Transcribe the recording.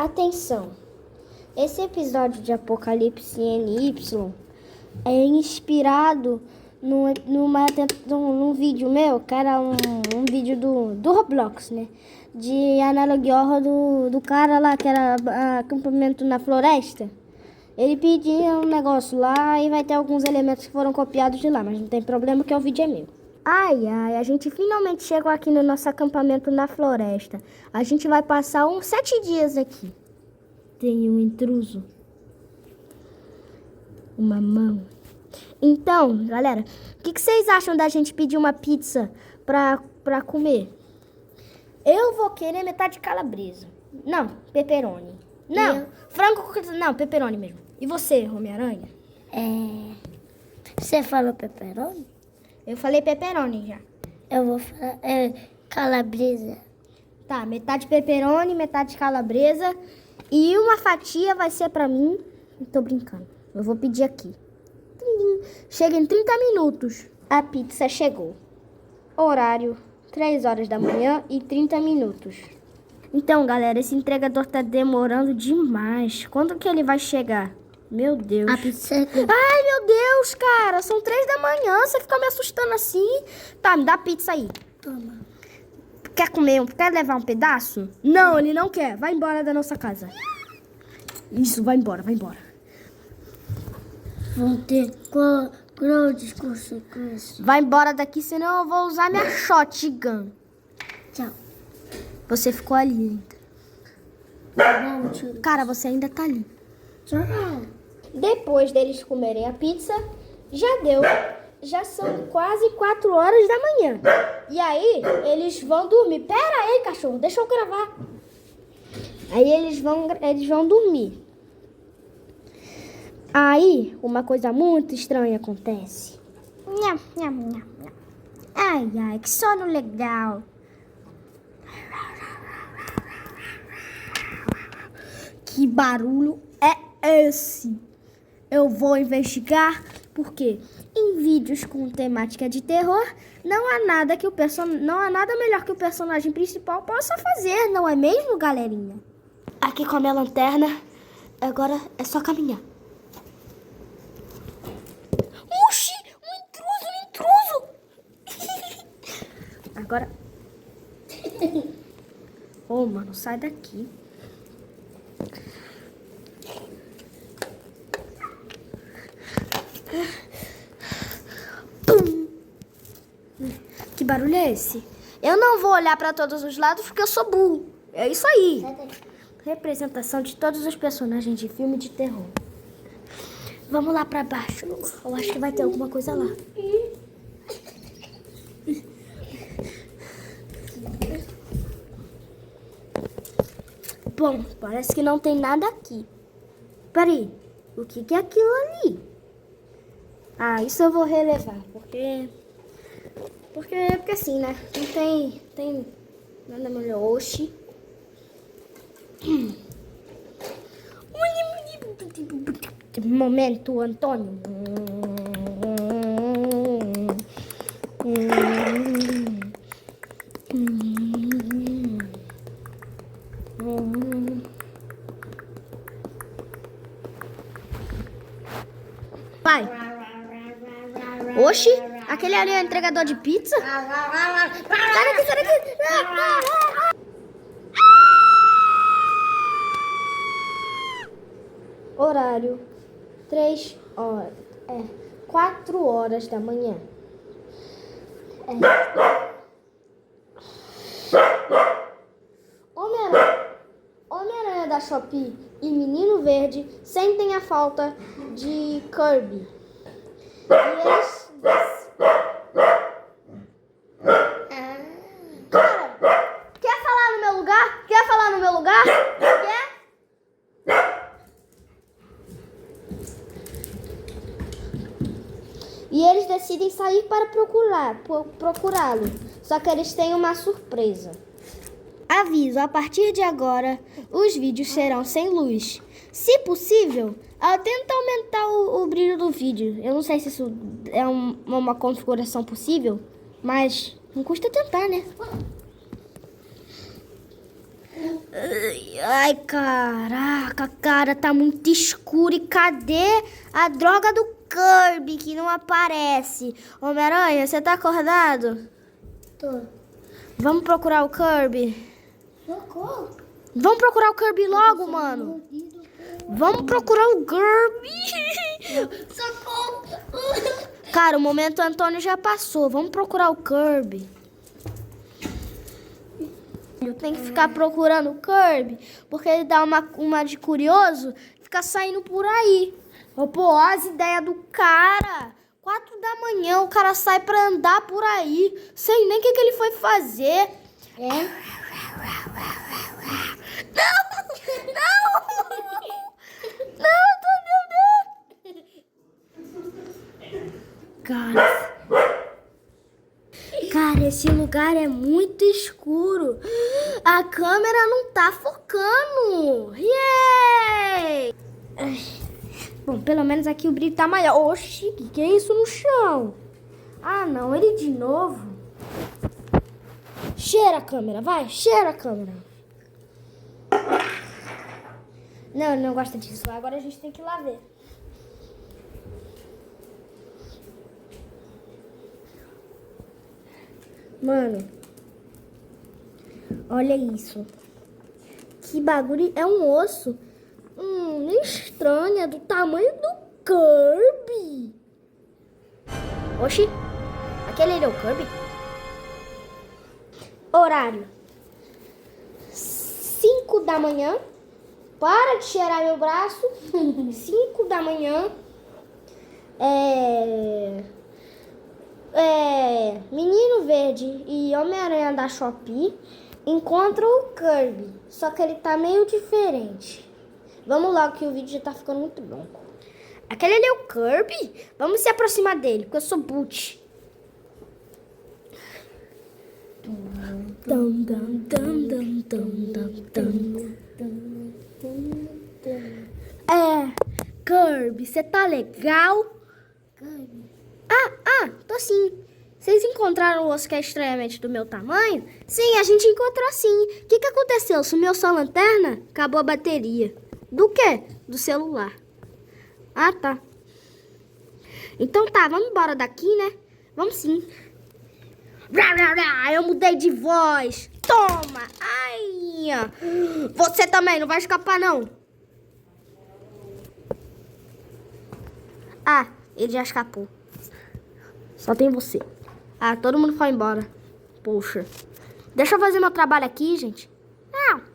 Atenção! Esse episódio de Apocalipse NY é inspirado num vídeo meu, que era um vídeo do Roblox, né? De analogia do cara lá, que era acampamento na floresta. Ele pedia um negócio lá e vai ter alguns elementos que foram copiados de lá, mas não tem problema que o vídeo é meu. Ai, a gente finalmente chegou aqui no nosso acampamento na floresta. A gente vai passar uns 7 dias aqui. Tem um intruso. Uma mão. Então, galera, o que vocês acham da gente pedir uma pizza pra comer? Eu vou querer metade de calabresa. Não, pepperoni. Não, frango com... Não, pepperoni mesmo. E você, Homem-Aranha? Você falou pepperoni? Eu falei pepperoni já. Eu vou falar calabresa. Tá, metade pepperoni, metade calabresa. E uma fatia vai ser pra mim. Tô brincando. Eu vou pedir aqui. Chega em 30 minutos. A pizza chegou. Horário, 3 horas da manhã e 30 minutos. Então, galera, esse entregador tá demorando demais. Quando que ele vai chegar? Meu Deus. A pizza... Ai, meu Deus, cara. São 3 da manhã. Você fica me assustando assim. Tá, me dá a pizza aí. Toma. Quer comer? Quer levar um pedaço? Não, ele não quer. Vai embora da nossa casa. Isso, vai embora, vai embora. Vão ter grandes consequências. Vai embora daqui, senão eu vou usar minha shotgun. Tchau. Você ficou ali ainda. Cara, você ainda tá ali. Tchau. Depois deles comerem a pizza, já deu. Já são quase 4 horas da manhã. E aí, eles vão dormir. Pera aí, cachorro, deixa eu gravar. Aí eles vão dormir. Aí, uma coisa muito estranha acontece. Nham, nham, nham, nham. Ai, ai, que sono legal. Que barulho é esse? Eu vou investigar porque em vídeos com temática de terror não há nada melhor que o personagem principal possa fazer, não é mesmo, galerinha? Aqui com a minha lanterna, agora é só caminhar. Oxi, um intruso! Agora... Ô, mano, sai daqui. Que barulho é esse? Eu não vou olhar para todos os lados porque eu sou burro. É isso aí. Representação de todos os personagens de filme de terror. Vamos lá para baixo. Eu acho que vai ter alguma coisa lá. Bom, parece que não tem nada aqui. Peraí, o que é aquilo ali? Ah, isso eu vou relevar, porque assim, né? Não tem nada melhor. Oxi. Momento, Antônio. Pai. Oxi, aquele ali é o entregador de pizza? Sai daqui, sai daqui. Horário, 3 horas, 4 horas da manhã. Homem-Aranha da Shopee e Menino Verde sentem a falta de Kirby. E eles... Cara, quer falar no meu lugar? Quer falar no meu lugar? Quer? E eles decidem sair para procurá-lo. Só que eles têm uma surpresa. Aviso, a partir de agora, os vídeos serão sem luz. Se possível, tenta aumentar o brilho do vídeo. Eu não sei se isso é uma configuração possível, mas não custa tentar, né? Ai, caraca, cara, tá muito escuro. E cadê a droga do Kirby que não aparece? Homem-Aranha, você tá acordado? Tô. Vamos procurar o Kirby? Socorro. Vamos procurar o Kirby logo, mano. Vamos procurar o Kirby. Socorro. Cara, o momento Antônio já passou. Vamos procurar o Kirby. Eu tenho que ficar procurando o Kirby, porque ele dá uma de curioso, fica saindo por aí. Ô, pô, olha as ideias do cara. 4 da manhã o cara sai pra andar por aí, sem nem o que ele foi fazer. É? Não, eu tô entendendo. Cara, esse lugar é muito escuro. A câmera não tá focando. Yay! Bom, pelo menos aqui o brilho tá maior. Oxi, que é isso no chão? Ah, não, ele de novo. Cheira a câmera, vai, cheira a câmera. Não, ele não gosta disso. Agora a gente tem que ir lá ver. Mano, olha isso. Que bagulho, é um osso. Estranho, é do tamanho do Kirby. Oxi, aquele ali é o Kirby? Horário 5 da manhã. Para de cheirar meu braço. 5 da manhã. Menino Verde e Homem-Aranha da Shopee encontram o Kirby. Só que ele tá meio diferente. Vamos logo que o vídeo já tá ficando muito longo. Aquele ali é o Kirby? Vamos se aproximar dele, porque eu sou boot. Kirby, você tá legal? Tô sim. Vocês encontraram o osso que é estranhamente do meu tamanho? Sim, a gente encontrou sim. O que aconteceu? Sumiu sua lanterna? Acabou a bateria. Do quê? Do celular. Ah, tá. Então tá, vamos embora daqui, né? Vamos sim. Eu mudei de voz. Toma! Ai! Você também, não vai escapar, não. Ah, ele já escapou. Só tem você. Ah, todo mundo foi embora. Poxa. Deixa eu fazer meu trabalho aqui, gente. Não.